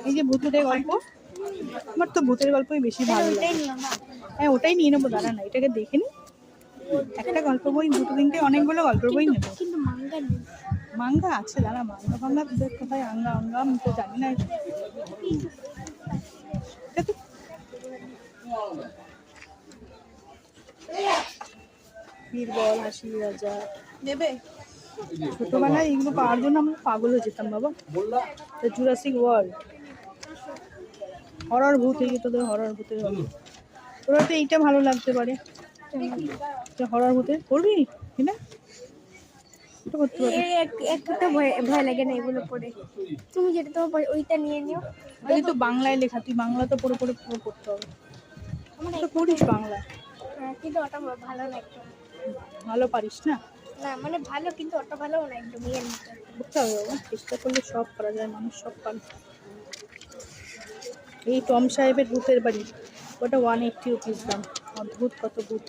এই যে ভূতুরে গল্প, আমার তো ভূতের গল্পই বেশি ভালো লাগে। হ্যাঁ ওটাই নিয়ে নেবো, দাঁড়া না এটাকে দেখে নি। একটা গল্প বই, দুটো তিনটে অনেকগুলো গল্পের বই নেবো। মাঙ্গা আছে, দাঁড়া মাঙ্গা ফাঙ্গা তোদের কোথায়, আঙ্গা আঙ্গা আমি তো জানি না। এটা তো বীরবল, হাসি রাজা নেবে। ছোটবেলায় এগুলো পাওয়ার জন্য আমরা পাগল হয়ে যেতাম বাবা। জুরাসিক ওয়ার্ল্ড, হরর ভূত, এই যে তোদের হরর ভূতের গল্প, তোরা তো এইটা ভালো লাগতে পারে। হরর ভূতের পড়বি না? একটা ভয় লাগে না এগুলো পড়ে। তুমি যেটা তোমার ওইটা নিয়ে নিও। আগে তো বাংলায় লেখা, তুই বাংলা তো পুরো পড়তে হবে। তো পড়িস বাংলা কিন্তু ওটা ভালো লাগতো। ভালো পারিস না? না মানে ভালো, কিন্তু ওটা ভালো না, একদম ইয়ে নিতে করতে হবে বাবা, চেষ্টা করলে সব করা যায়, মানুষ সব পারে। এই টম সাহেবের ভূতের বাড়ি, ওটা 180 রুপিস দাম। অদ্ভুত কত ভূত।